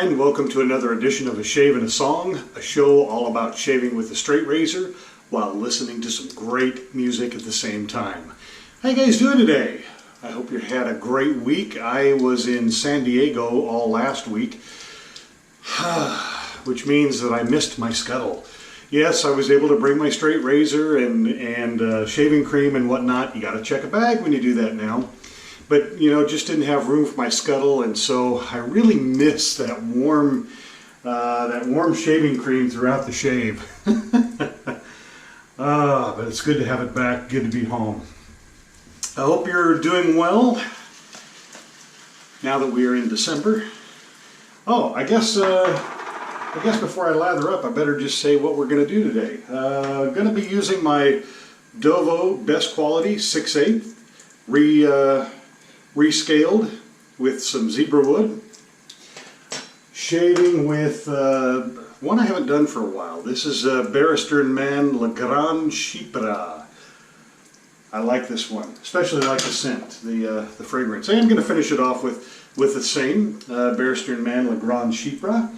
and welcome to another edition of A Shave and a Song, a show all about shaving with a straight razor while listening to some great music at the same time. How you guys doing today? I hope you had a great week. I was in San Diego all last week, which means that I missed my scuttle. Yes, I was able to bring my straight razor and shaving cream and whatnot. You got to check a bag when you do that now. But, you know, just didn't have room for my scuttle, and so I really miss that warm shaving cream throughout the shave. But it's good to have it back, good to be home. I hope you're doing well now that we are in December. Oh, I guess before I lather up, I better just say what we're going to do today. Going to be using my Dovo Best Quality 6/8 rescaled with some zebra wood, shaving with one I haven't done for a while. This is Barrister and Mann Le Grand Chypre. I like this one, especially like the scent, the fragrance. And I'm going to finish it off with the same Barrister and Mann Le Grand Chypre,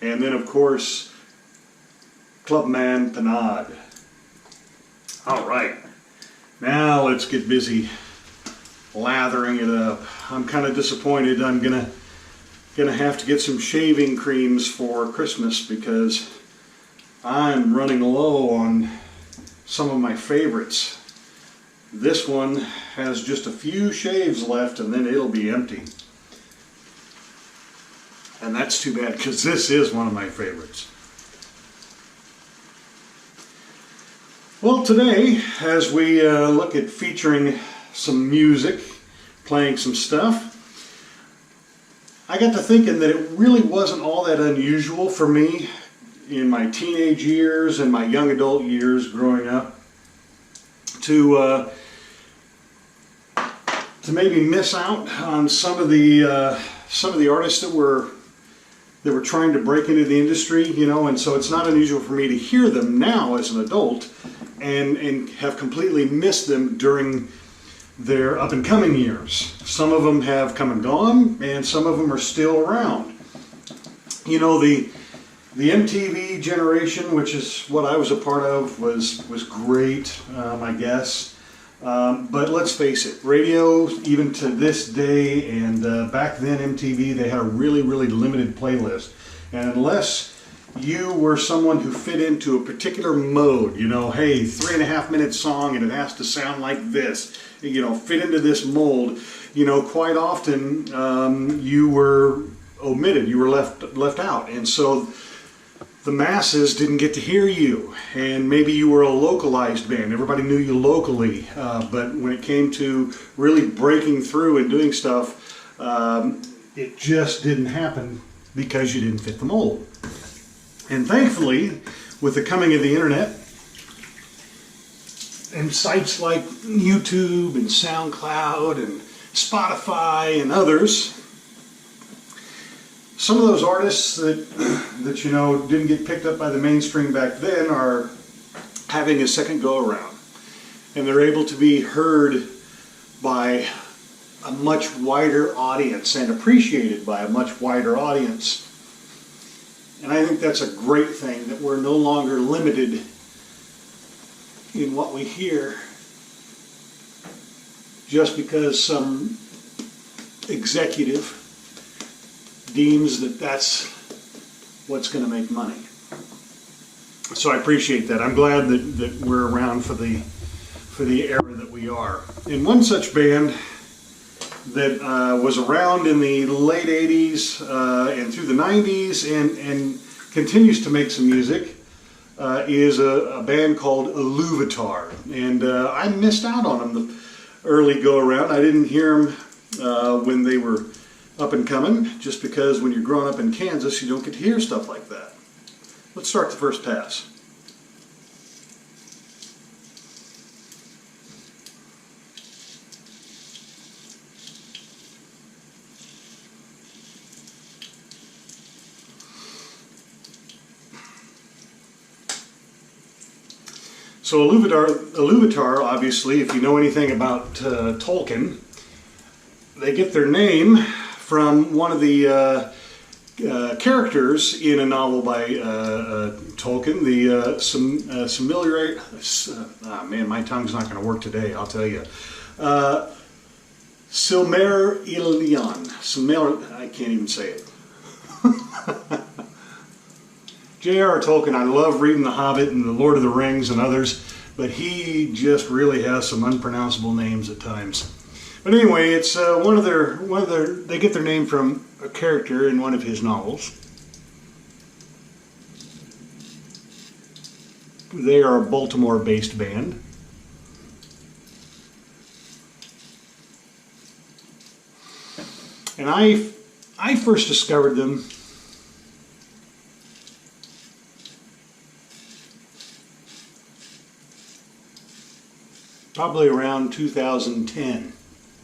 and then of course Clubman Pinaud. All right, now let's get busy lathering it up. I'm kind of disappointed. I'm gonna have to get some shaving creams for Christmas because I'm running low on some of my favorites. This one has just a few shaves left and then it'll be empty. And that's too bad because this is one of my favorites. Well, today, as we look at featuring some music, playing some stuff, I got to thinking that it really wasn't all that unusual for me in my teenage years and my young adult years growing up to maybe miss out on some of the artists that were trying to break into the industry, you know, and so it's not unusual for me to hear them now as an adult and have completely missed them during their up-and-coming years. Some of them have come and gone, and some of them are still around. You know, the MTV generation, which is what I was a part of, was great, I guess. But let's face it, radio, even to this day, and back then MTV, they had a really, really limited playlist. And unless you were someone who fit into a particular mode, you know, hey, 3.5-minute song and it has to sound like this, you know, fit into this mold, you know, quite often you were omitted, you were left out. And so the masses didn't get to hear you, and maybe you were a localized band, everybody knew you locally, but when it came to really breaking through and doing stuff, it just didn't happen because you didn't fit the mold. And thankfully, with the coming of the internet and sites like YouTube and SoundCloud and Spotify and others, some of those artists that you know didn't get picked up by the mainstream back then are having a second go around, and they're able to be heard by a much wider audience and appreciated by a much wider audience. And I think that's a great thing, that we're no longer limited in what we hear just because some executive deems that that's what's going to make money. So I appreciate that. I'm glad that we're around for the era that we are. And one such band that was around in the late 80s and through the 90s and continues to make some music is a band called Iluvatar. And I missed out on them the early go-around. I didn't hear them when they were up and coming, just because when you're growing up in Kansas, you don't get to hear stuff like that. Let's start the first pass. So Iluvatar, obviously, if you know anything about Tolkien, they get their name from one of the characters in a novel by Tolkien, the man, my tongue's not going to work today, I'll tell you. Silmarillion. I can't even say it. J.R.R. Tolkien, I love reading The Hobbit and The Lord of the Rings and others, but he just really has some unpronounceable names at times. But anyway, it's they get their name from a character in one of his novels. They are a Baltimore-based band. And I first discovered them probably around 2010,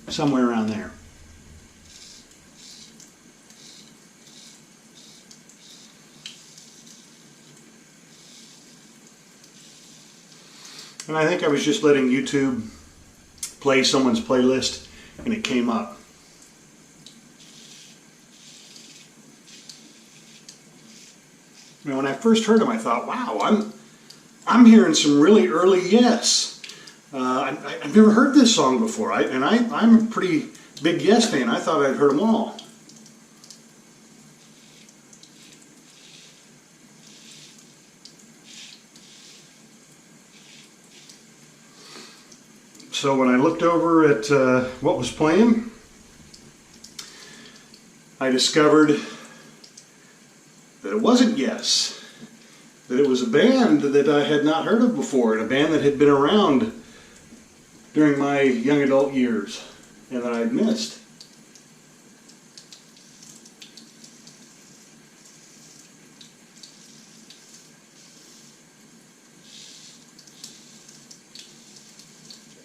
somewhere around there. And I think I was just letting YouTube play someone's playlist and it came up. And when I first heard them, I thought, wow, I'm hearing some really early Yes. I've never heard this song before, I'm a pretty big Yes fan. I thought I'd heard them all. So when I looked over at what was playing, I discovered that it wasn't Yes, that it was a band that I had not heard of before, and a band that had been around during my young adult years and that I'd missed.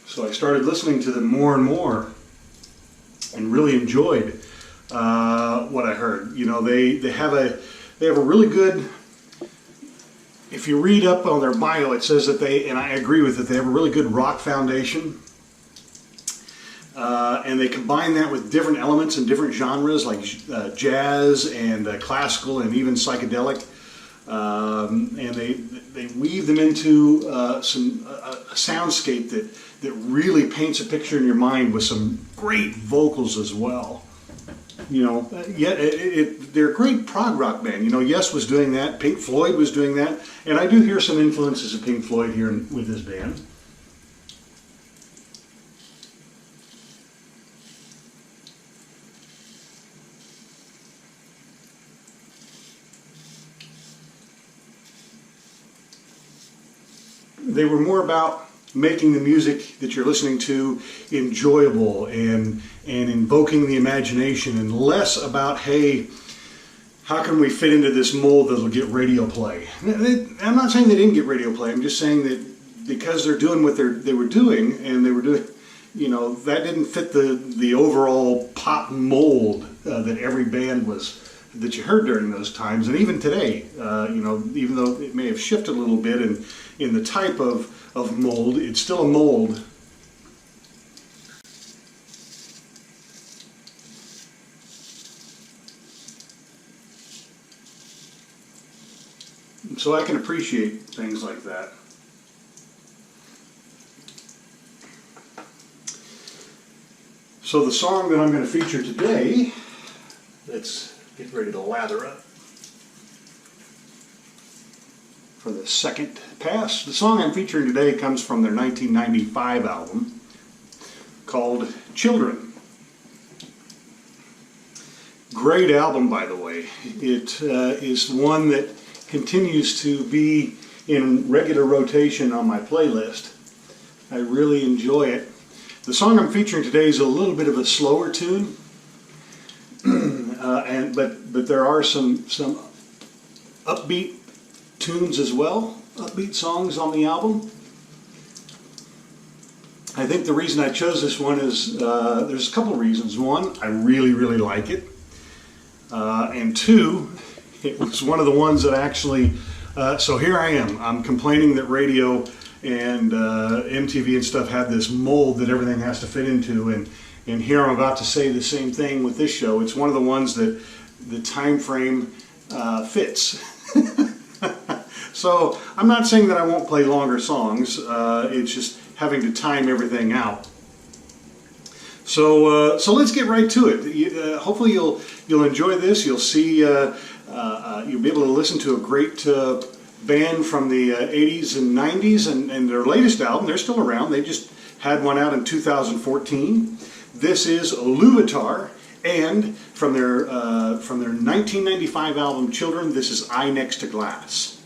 So I started listening to them more and more and really enjoyed what I heard. You know, they have a really good, if you read up on their bio, it says that and I agree with it, they have a really good rock foundation. And they combine that with different elements and different genres like jazz and classical and even psychedelic. And they weave them into a soundscape that really paints a picture in your mind with some great vocals as well. You know, they're a great prog rock band. You know, Yes was doing that, Pink Floyd was doing that, and I do hear some influences of Pink Floyd here with this band. They were more about making the music that you're listening to enjoyable and invoking the imagination, and less about, hey, how can we fit into this mold that'll get radio play? I'm not saying they didn't get radio play. I'm just saying that because they're doing what they were doing, and they were doing, you know, that didn't fit the overall pop mold that every band that you heard during those times, and even today, you know, even though it may have shifted a little bit in the type of mold, it's still a mold. So I can appreciate things like that. So the song that I'm going to feature today, let's get ready to lather up for the second pass. The song I'm featuring today comes from their 1995 album called Children. Great album, by the way. It is one that continues to be in regular rotation on my playlist. I really enjoy it. The song I'm featuring today is a little bit of a slower tune, but there are some upbeat tunes as well, upbeat songs on the album. I think the reason I chose this one is there's a couple of reasons. One, I really, really like it. And two, it was one of the ones that actually, so here I am. I'm complaining that radio and MTV and stuff had this mold that everything has to fit into, And here I'm about to say the same thing with this show. It's one of the ones that the time frame fits. So I'm not saying that I won't play longer songs. It's just having to time everything out. So let's get right to it. Hopefully you'll enjoy this. You'll see you'll be able to listen to a great band from the 80s and 90s, and their latest album. They're still around. They just had one out in 2014. This is Iluvatar, and from their 1995 album Children, this is Eye Next to Glass.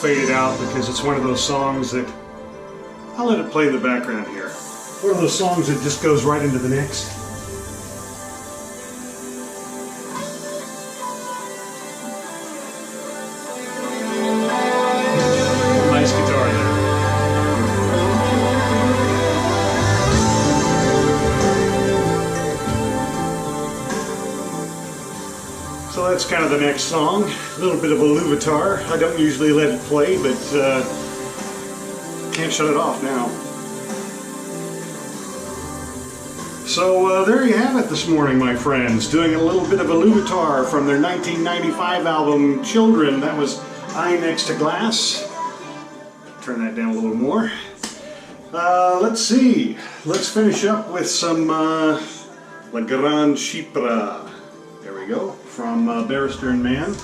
fade it out because it's one of those songs that I'll let it play in the background here. One of those songs that just goes right into the next. Nice guitar there. So that's kind of the next song. A little bit of Iluvatar. I don't usually let it play, but can't shut it off now. So there you have it this morning, my friends. Doing a little bit of Iluvatar from their 1995 album, Children. That was Eye Next to Glass. Turn that down a little more. Let's see. Let's finish up with some La Grande Chypre. There we go. From Barrister and Mann.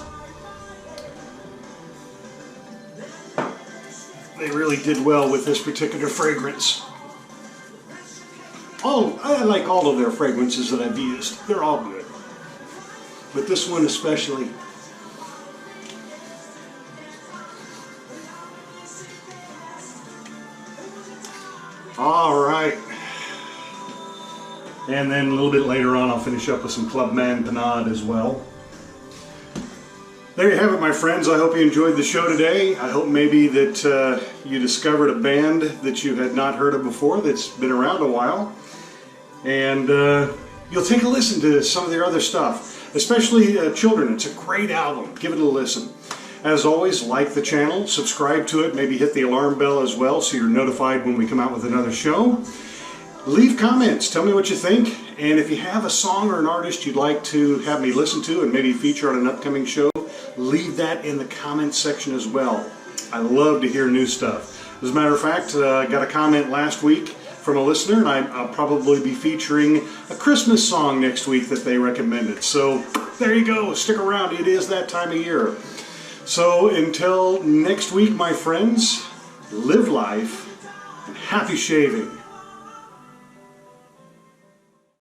They really did well with this particular fragrance. Oh, I like all of their fragrances that I've used. They're all good. But this one especially. All right. And then a little bit later on, I'll finish up with some Clubman Pinaud as well. There you have it, my friends. I hope you enjoyed the show today. I hope maybe that you discovered a band that you had not heard of before that's been around a while. And you'll take a listen to some of their other stuff, especially Children. It's a great album. Give it a listen. As always, like the channel, subscribe to it, maybe hit the alarm bell as well so you're notified when we come out with another show. Leave comments, tell me what you think, and if you have a song or an artist you'd like to have me listen to and maybe feature on an upcoming show, leave that in the comments section as well. I love to hear new stuff. As a matter of fact, I got a comment last week from a listener, and I'll probably be featuring a Christmas song next week that they recommended. So there you go, stick around, it is that time of year. So until next week, my friends, live life and happy shaving.